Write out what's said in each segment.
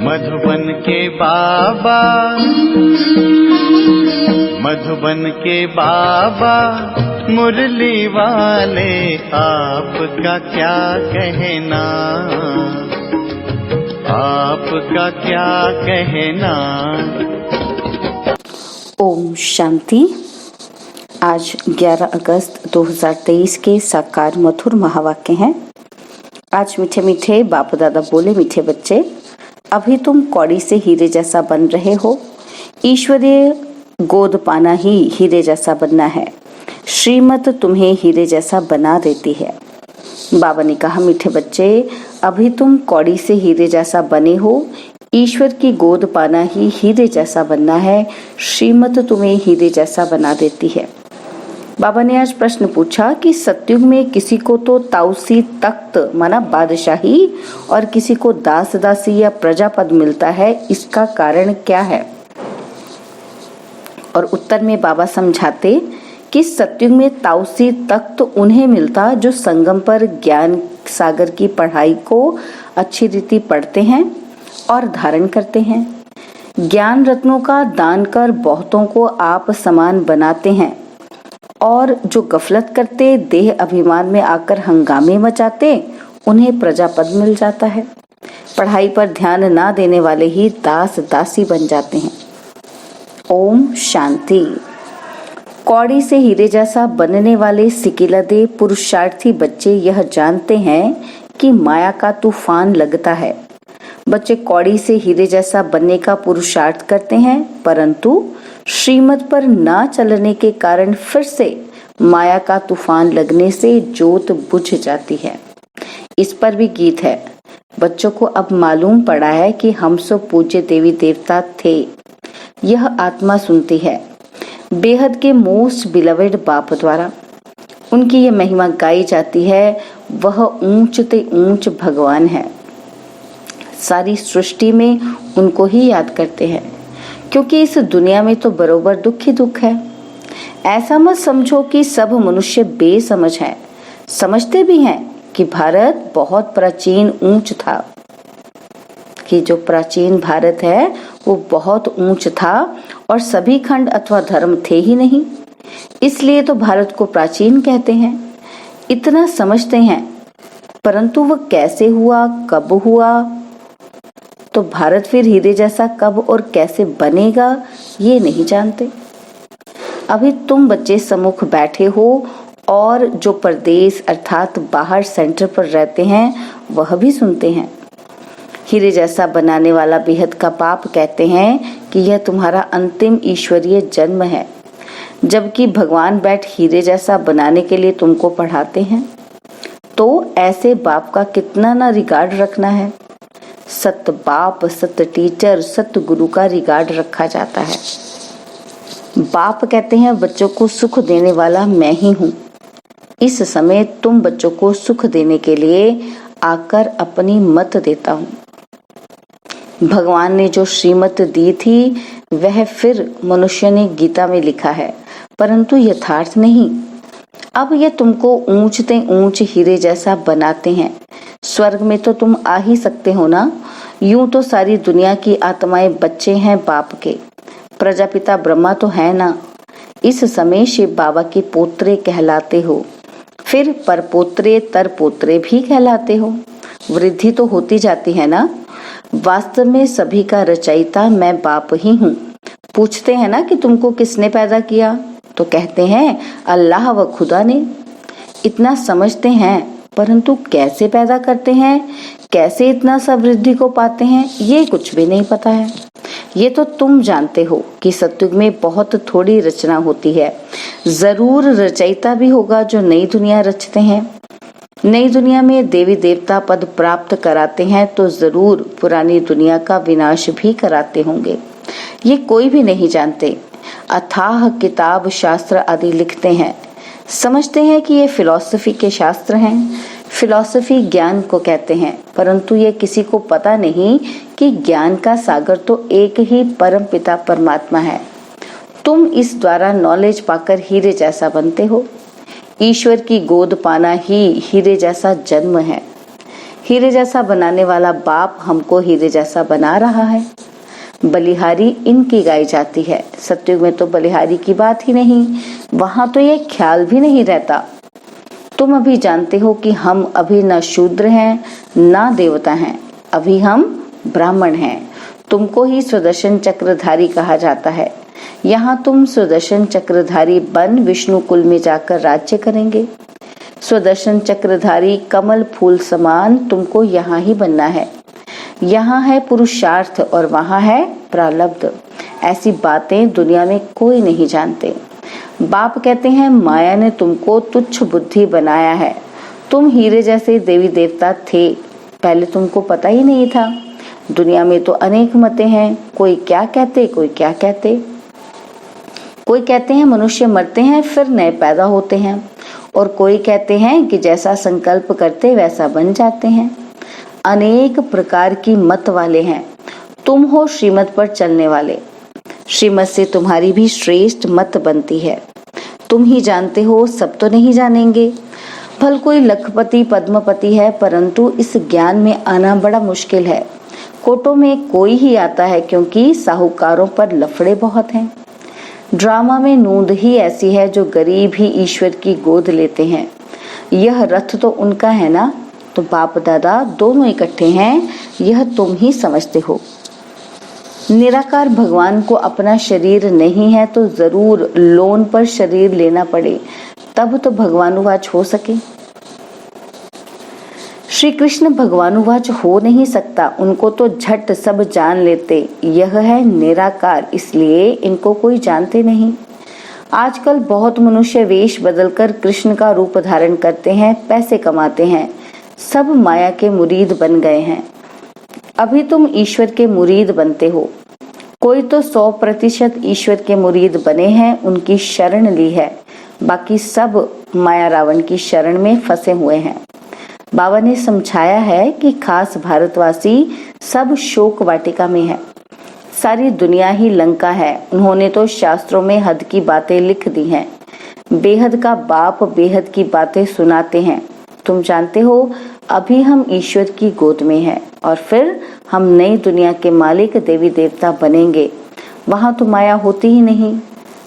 मधुबन के बाबा, मधुबन के बाबा मुरली वाले, आपका क्या कहना, आपका क्या कहना। ओम शांति। आज 11 अगस्त 2023 के साकार मधुर महावाक्य हैं। आज मीठे मीठे बाप दादा बोले, मीठे बच्चे, अभी तुम कौड़ी से हीरे जैसा बन रहे हो। ईश्वरीय गोद पाना ही हीरे जैसा बनना है। श्रीमत तुम्हें हीरे जैसा बना देती है। बाबा ने कहा, मीठे बच्चे, अभी तुम कौड़ी से हीरे जैसा बने हो। ईश्वर की गोद पाना ही हीरे जैसा बनना है। श्रीमत तुम्हें हीरे जैसा बना देती है। बाबा ने आज प्रश्न पूछा कि सतयुग में किसी को तो ताउसी तख्त माना बादशाही और किसी को दास दासी या प्रजापद मिलता है, इसका कारण क्या है? और उत्तर में बाबा समझाते कि सतयुग में ताउसी तख्त उन्हें मिलता जो संगम पर ज्ञान सागर की पढ़ाई को अच्छी रीति पढ़ते हैं और धारण करते हैं। ज्ञान रत्नों का दान कर बहुतों को आप समान बनाते हैं, और जो गफलत करते, देह अभिमान में आकर हंगामे मचाते, उन्हें प्रजापद मिल जाता है। पढ़ाई पर ध्यान ना देने वाले ही दास दासी बन जाते हैं। ओम शांति। कौड़ी से हीरे जैसा बनने वाले सिकिलदे पुरुषार्थी बच्चे यह जानते हैं कि माया का तूफान लगता है। बच्चे कौड़ी से हीरे जैसा बनने का पुरुषार्थ करते हैं, परंतु श्रीमत पर ना चलने के कारण फिर से माया का तूफान लगने से जोत बुझ जाती है। इस पर भी गीत है। बच्चों को अब मालूम पड़ा है कि हम सब पूज्य देवी देवता थे। यह आत्मा सुनती है बेहद के मोस्ट बिलवेड बाप द्वारा। उनकी यह महिमा गाई जाती है। वह ऊंच ते ऊंच भगवान है। सारी सृष्टि में उनको ही याद करते हैं, क्योंकि इस दुनिया में तो बरोबर दुख ही दुख है। ऐसा मत समझो कि सब मनुष्य बेसमझ हैं। समझते भी हैं कि भारत बहुत प्राचीन ऊंच था, कि जो प्राचीन भारत है वो बहुत ऊंच था और सभी खंड अथवा धर्म थे ही नहीं, इसलिए तो भारत को प्राचीन कहते हैं। इतना समझते हैं, परंतु वह कैसे हुआ, कब हुआ, तो भारत फिर हीरे जैसा कब और कैसे बनेगा, ये नहीं जानते। अभी तुम बच्चे सम्मुख बैठे हो और जो परदेश अर्थात बाहर सेंटर पर रहते हैं वह भी सुनते हैं। हीरे जैसा बनाने वाला बेहद का बाप कहते हैं कि यह तुम्हारा अंतिम ईश्वरीय जन्म है, जबकि भगवान बैठ हीरे जैसा बनाने के लिए तुमको पढ़ाते हैं। तो ऐसे बाप का कितना ना रिगार्ड रखना है। सत बाप, सत टीचर, सत गुरु का रिगार्ड रखा जाता है। बाप कहते हैं, बच्चों को सुख देने वाला मैं ही हूँ। इस समय तुम बच्चों को सुख देने के लिए आकर अपनी मत देता हूँ। भगवान ने जो श्रीमत दी थी वह फिर मनुष्य ने गीता में लिखा है, परंतु यथार्थ नहीं। अब ये तुमको ऊंचते ऊंच हीरे जैसा बनाते हैं। स्वर्ग में तो तुम आ ही सकते हो ना। यूं तो सारी दुनिया की आत्माएं बच्चे हैं बाप के। प्रजापिता ब्रह्मा तो है ना। इस समय शिव बाबा के पोत्रे कहलाते हो, फिर परपोत्रे तरपोत्रे भी कहलाते हो। वृद्धि तो होती जाती है ना। वास्तव में सभी का रचयिता मैं बाप ही हूँ। पूछते हैं ना कि तुमको किसने पैदा किया, तो कहते हैं अल्लाह व खुदा ने। इतना समझते हैं, परंतु कैसे पैदा करते हैं, कैसे इतना सब वृद्धि को पाते हैं, ये कुछ भी नहीं पता है। ये तो तुम जानते हो कि सतयुग में बहुत थोड़ी रचना होती है। जरूर रचयिता भी होगा जो नई दुनिया रचते हैं। नई दुनिया में देवी देवता पद प्राप्त कराते हैं, तो जरूर पुरानी दुनिया का विनाश भी कराते होंगे। ये कोई भी नहीं जानते। अथाह किताब शास्त्र आदि लिखते हैं, समझते हैं कि ये फिलॉसफी के शास्त्र हैं। फिलॉसफी ज्ञान को कहते हैं, परंतु ये किसी को पता नहीं कि ज्ञान का सागर तो एक ही परम पिता परमात्मा है। तुम इस द्वारा नॉलेज पाकर हीरे जैसा बनते हो। ईश्वर की गोद पाना ही हीरे जैसा जन्म है। हीरे जैसा बनाने वाला बाप हमको हीरे जैसा बना रहा है। बलिहारी इनकी गाई जाती है। सतयुग में तो बलिहारी की बात ही नहीं, वहां तो ये ख्याल भी नहीं रहता। तुम अभी जानते हो कि हम अभी न शूद्र हैं ना देवता हैं, अभी हम ब्राह्मण हैं। तुमको ही सुदर्शन चक्रधारी कहा जाता है। यहाँ तुम सुदर्शन चक्रधारी बन विष्णु कुल में जाकर राज्य करेंगे। सुदर्शन चक्रधारी कमल फूल समान तुमको यहाँ ही बनना है। यहाँ है पुरुषार्थ और वहाँ है प्रारब्ध। ऐसी बातें दुनिया में कोई नहीं जानते। बाप कहते हैं माया ने तुमको तुच्छ बुद्धि बनाया है। तुम हीरे जैसे देवी देवता थे, पहले तुमको पता ही नहीं था। दुनिया में तो अनेक मतें हैं, कोई क्या कहते कोई क्या कहते। कोई कहते हैं मनुष्य मरते हैं फिर नए पैदा होते हैं, और कोई कहते हैं कि जैसा संकल्प करते वैसा बन जाते हैं। अनेक प्रकार की मत वाले हैं। तुम हो श्रीमत पर चलने वाले। श्रीमत से तुम्हारी भी श्रेष्ठ मत बनती है। तुम ही जानते हो, सब तो नहीं जानेंगे। भल कोई लखपति पद्मपति है, परंतु इस ज्ञान में आना बड़ा मुश्किल है। कोटों में कोई ही आता है, क्योंकि साहूकारों पर लफड़े बहुत हैं। ड्रामा में नूंद ही ऐसी है जो गरीब ही ईश्वर की गोद लेते हैं। यह रथ तो उनका है ना, तो बाप दादा दोनों इकट्ठे हैं, यह तुम ही समझते हो। निराकार भगवान को अपना शरीर नहीं है तो जरूर लोन पर शरीर लेना पड़े, तब तो भगवानुवाच हो सके। श्री कृष्ण भगवानुवाच हो नहीं सकता, उनको तो झट सब जान लेते। यह है निराकार, इसलिए इनको कोई जानते नहीं। आजकल बहुत मनुष्य वेश बदलकर कृष्ण का रूप धारण करते हैं, पैसे कमाते हैं, सब माया के मुरीद बन गए हैं। अभी तुम ईश्वर के मुरीद बनते हो। कोई तो 100% ईश्वर के मुरीद बने हैं, उनकी शरण ली है, बाकी सब माया रावण की शरण में फंसे हुए हैं। बाबा ने समझाया है कि खास भारतवासी सब शोक वाटिका में है, सारी दुनिया ही लंका है। उन्होंने तो शास्त्रों में हद की बातें लिख दी हैं। बेहद का बाप बेहद की बातें सुनाते हैं। तुम जानते हो अभी हम ईश्वर की गोद में हैं, और फिर हम नई दुनिया के मालिक देवी देवता बनेंगे। वहां तो माया होती ही नहीं।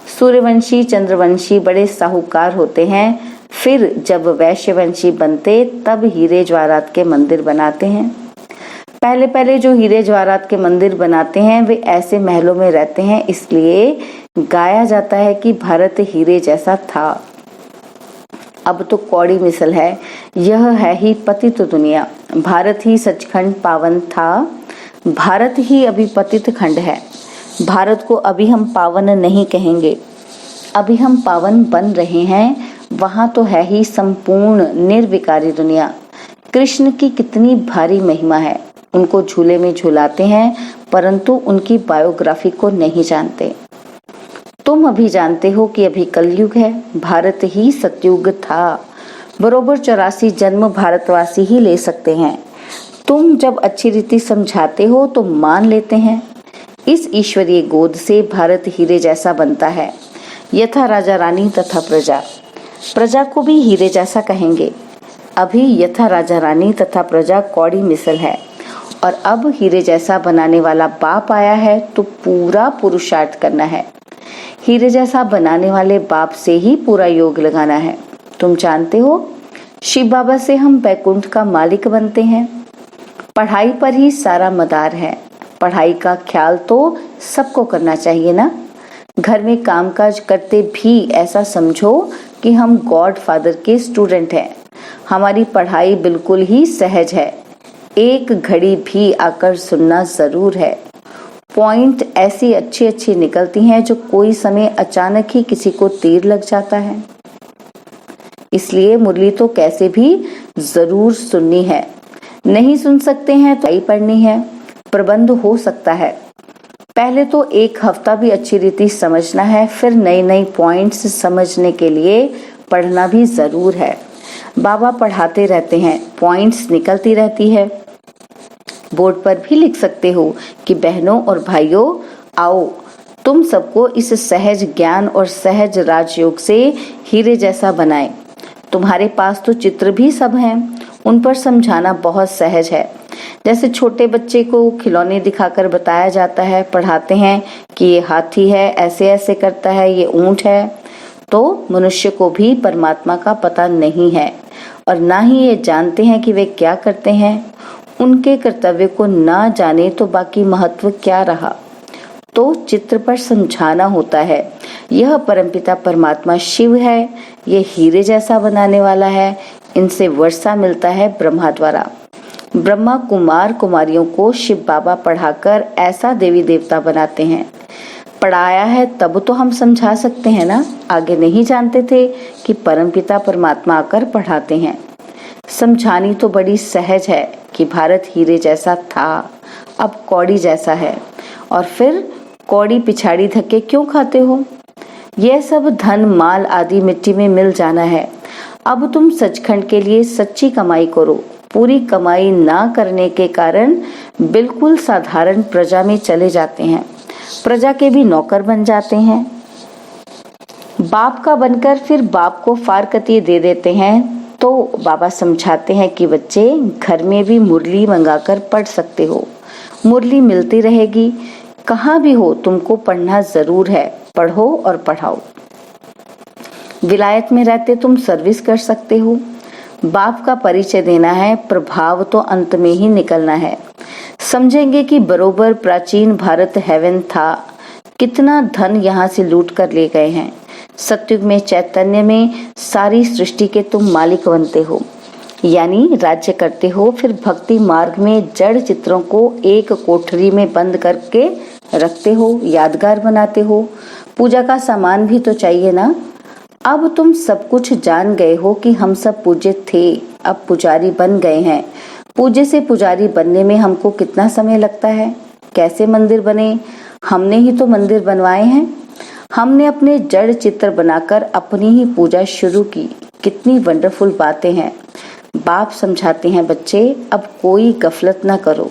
सूर्यवंशी चंद्रवंशी बड़े साहूकार होते हैं, फिर जब वैश्यवंशी बनते तब हीरे जवाहरात के मंदिर बनाते हैं। पहले पहले जो हीरे जवाहरात के मंदिर बनाते हैं वे ऐसे महलों में रहते हैं, इसलिए गाया जाता है कि भारत हीरे जैसा था। अब तो कौड़ी मिसल है, यह है ही पतित दुनिया। भारत ही सचखंड पावन था, भारत ही अभी पतित खंड है। भारत को अभी हम पावन नहीं कहेंगे, अभी हम पावन बन रहे हैं। वहां तो है ही संपूर्ण निर्विकारी दुनिया। कृष्ण की कितनी भारी महिमा है। उनको झूले में झुलाते हैं, परंतु उनकी बायोग्राफी को नहीं जानते। तुम अभी जानते हो कि अभी कलयुग है, भारत ही सतयुग था। बरोबर 84 जन्म भारतवासी ही ले सकते हैं। तुम जब अच्छी रीति समझाते हो तो मान लेते हैं। इस ईश्वरीय गोद से भारत हीरे जैसा बनता है, यथा राजा रानी तथा प्रजा। प्रजा को भी हीरे जैसा कहेंगे। अभी यथा राजा रानी तथा प्रजा कौड़ी मिसल है, और अब हीरे जैसा बनाने वाला बाप आया है, तो पूरा पुरुषार्थ करना है। हीरे जैसा बनाने वाले बाप से ही पूरा योग लगाना है। तुम जानते हो शिव बाबा से हम बैकुंठ का मालिक बनते हैं। पढ़ाई पर ही सारा मदार है। पढ़ाई का ख्याल तो सबको करना चाहिए ना। घर में कामकाज करते भी ऐसा समझो कि हम गॉड फादर के स्टूडेंट हैं। हमारी पढ़ाई बिल्कुल ही सहज है, एक घड़ी भी आकर सुनना जरूर है। पॉइंट ऐसी अच्छी अच्छी निकलती हैं जो कोई समय अचानक ही किसी को तीर लग जाता है। इसलिए मुरली तो कैसे भी जरूर सुननी है। नहीं सुन सकते हैं तो पढ़नी है, प्रबंध हो सकता है। पहले तो एक हफ्ता भी अच्छी रीति समझना है, फिर नई नई पॉइंट्स समझने के लिए पढ़ना भी जरूर है। बाबा पढ़ाते रहते हैं, पॉइंट्स निकलती रहती है। बोर्ड पर भी लिख सकते हो कि बहनों और भाइयों आओ, तुम सबको इस सहज ज्ञान और सहज राजयोग से हीरे जैसा बनाएं। तुम्हारे पास तो चित्र भी सब हैं, उन पर समझाना बहुत सहज है। जैसे छोटे बच्चे को खिलौने दिखाकर बताया जाता है, पढ़ाते हैं कि ये हाथी है, ऐसे ऐसे करता है, ये ऊंट है, तो मनुष्य को भी परमात्मा का पता नहीं है और ना ही ये जानते हैं कि वे क्या करते हैं। उनके कर्तव्य को ना जाने तो बाकी महत्व क्या रहा। तो चित्र पर समझाना होता है, यह परमपिता परमात्मा शिव है, ये हीरे जैसा बनाने वाला है, इनसे वर्षा मिलता है ब्रह्मा द्वारा। ब्रह्मा कुमार कुमारियों को शिव बाबा पढ़ाकर ऐसा देवी देवता बनाते हैं। पढ़ाया है तब तो हम समझा सकते हैं ना, आगे नहीं जानते थे कि परमपिता परमात्मा आकर पढ़ाते हैं। समझानी तो बड़ी सहज है कि भारत हीरे जैसा था, अब कौड़ी जैसा है, और फिर कौड़ी पिछाड़ी धक्के क्यों खाते हो? यह सब धन माल आदि मिट्टी में मिल जाना है। अब तुम सचखंड के लिए सच्ची कमाई करो। पूरी कमाई ना करने के कारण बिल्कुल साधारण प्रजा में चले जाते हैं, प्रजा के भी नौकर बन जाते हैं। बाप का बनकर फिर बाप को फारकती दे देते हैं। तो बाबा समझाते हैं कि बच्चे, घर में भी मुरली मंगाकर पढ़ सकते हो, मुरली मिलती रहेगी, कहाँ भी हो तुमको पढ़ना जरूर है, पढ़ो और पढ़ाओ। विलायत में रहते तुम सर्विस कर सकते हो। बाप का परिचय देना है, प्रभाव तो अंत में ही निकलना है। समझेंगे कि बरोबर प्राचीन भारत हेवन था, कितना धन यहाँ से लूट कर ले गए हैं। सतयुग में चैतन्य में सारी सृष्टि के तुम मालिक बनते हो, यानी राज्य करते हो। फिर भक्ति मार्ग में जड़ चित्रों को एक कोठरी में बंद करके रखते हो, यादगार बनाते हो। पूजा का सामान भी तो चाहिए ना। अब तुम सब कुछ जान गए हो कि हम सब पूज्य थे, अब पुजारी बन गए हैं। पूज्य से पुजारी बनने में हमको कितना समय लगता है, कैसे मंदिर बने, हमने ही तो मंदिर बनवाए हैं। हमने अपने जड़ चित्र बनाकर अपनी ही पूजा शुरू की। कितनी वंडरफुल बातें हैं। बाप समझाते हैं, बच्चे अब कोई गफलत ना करो।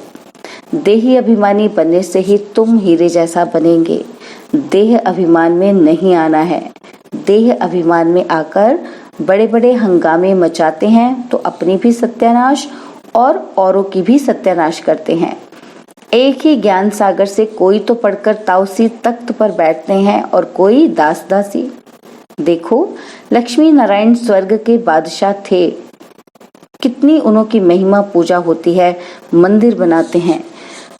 देही अभिमानी बनने से ही तुम हीरे जैसा बनेंगे। देह अभिमान में नहीं आना है। देह अभिमान में आकर बड़े बड़े हंगामे मचाते हैं तो अपनी भी सत्यानाश और औरों की भी सत्यानाश करते हैं। एक ही ज्ञान सागर से कोई तो पढ़कर ताउसी तख्त पर बैठते हैं और कोई दास दासी। देखो, लक्ष्मी नारायण स्वर्ग के बादशाह थे, कितनी उनकी महिमा पूजा होती है, मंदिर बनाते हैं।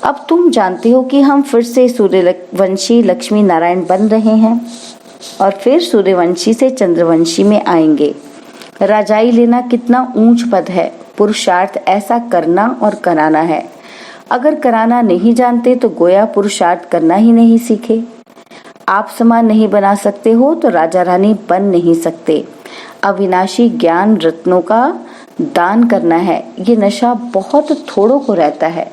अब तुम जानते हो कि हम फिर से सूर्यवंशी लक्ष्मी नारायण बन रहे हैं और फिर सूर्यवंशी से चंद्रवंशी में आएंगे। राजाई लेना कितना ऊंच पद है। पुरुषार्थ ऐसा करना और कराना है। अगर कराना नहीं जानते तो गोया पुरुषार्थ करना ही नहीं सीखे। आप समान नहीं बना सकते हो तो राजा रानी बन नहीं सकते। अविनाशी ज्ञान रत्नों का दान करना है। ये नशा बहुत थोड़ों को रहता है।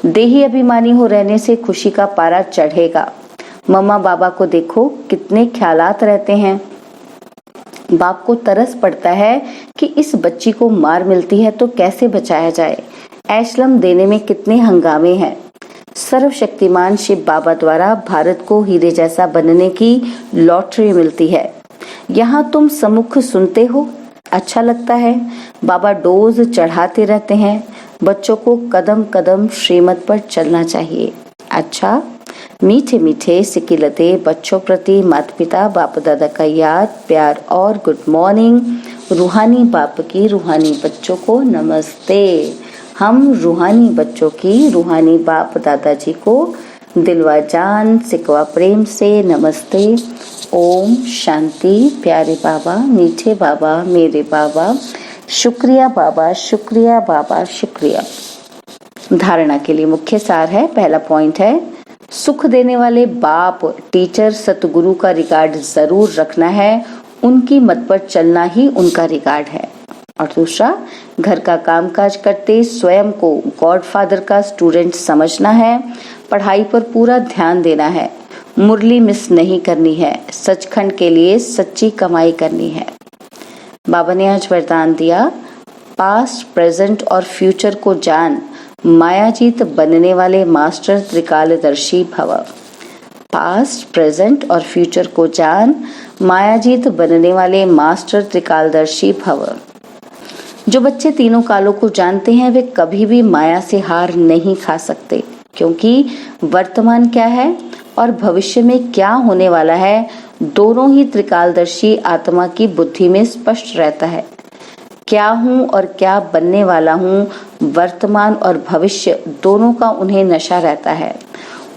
देही अभिमानी हो रहने से खुशी का पारा चढ़ेगा। मम्मा बाबा को देखो, कितने ख्यालात रहते हैं। बाप को तरस पड़ता है कि इस बच्ची को मार मिलती है तो कैसे बचाया जाए। ऐशलम देने में कितने हंगामे हैं। सर्वशक्तिमान शिव बाबा द्वारा भारत को हीरे जैसा बनने की लॉटरी मिलती है। यहाँ तुम सम्मुख सुनते हो, अच्छा लगता है। बाबा डोज चढ़ाते रहते हैं। बच्चों को कदम कदम श्रीमत पर चलना चाहिए। अच्छा, मीठे मीठे सिकिलते बच्चों प्रति माता पिता बाप दादा का याद, प्यार और गुड मॉर्निंग। रूहानी बाप की रूहानी बच्चों को नमस्ते। हम रूहानी बच्चों की रूहानी बाप दादाजी को दिलवा जान सिकवा प्रेम से नमस्ते। ओम शांति। प्यारे बाबा, मीठे बाबा, मेरे बाबा, शुक्रिया बाबा, शुक्रिया बाबा, शुक्रिया। धारणा के लिए मुख्य सार है। पहला पॉइंट है, सुख देने वाले बाप टीचर सतगुरु का रिकॉर्ड जरूर रखना है। उनकी मत पर चलना ही उनका रिकॉर्ड है। और दूसरा, घर का कामकाज करते स्वयं को गॉडफादर का स्टूडेंट समझना है। पढ़ाई पर पूरा ध्यान देना है। मुरली मिस नहीं करनी है। सचखंड के लिए सच्ची कमाई करनी है। बाबा ने आज वरदान दिया, पास्ट प्रेजेंट और फ्यूचर को जान, मायाजीत बनने वाले मास्टर त्रिकालदर्शी भव। पास्ट प्रेजेंट और फ्यूचर को जान, मायाजीत बनने वाले मास्टर त्रिकालदर्शी भव। जो बच्चे तीनों कालों को जानते हैं वे कभी भी माया से हार नहीं खा सकते, क्योंकि वर्तमान क्या है और भविष्य में क्या होने वाला है दोनों ही त्रिकालदर्शी आत्मा की बुद्धि में स्पष्ट रहता है। क्या हूँ और क्या बनने वाला हूँ, वर्तमान और भविष्य दोनों का उन्हें नशा रहता है।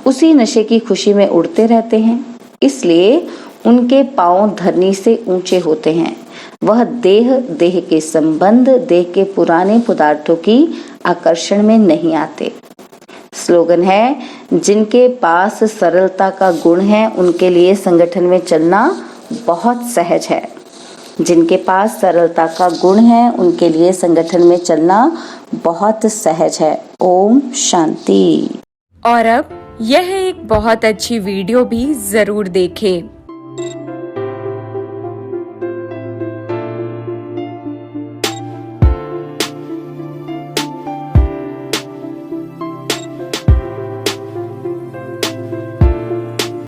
उसी नशे की खुशी में उड़ते रहते हैं, इसलिए उनके पांव धरनी से ऊंचे होते हैं। वह देह के संबंध, देह के पुराने पदार्थों की आकर्षण में नहीं आते। स्लोगन है, जिनके पास सरलता का गुण है उनके लिए संगठन में चलना बहुत सहज है। जिनके पास सरलता का गुण है उनके लिए संगठन में चलना बहुत सहज है। ओम शांति। और अब यह एक बहुत अच्छी वीडियो भी जरूर देखें।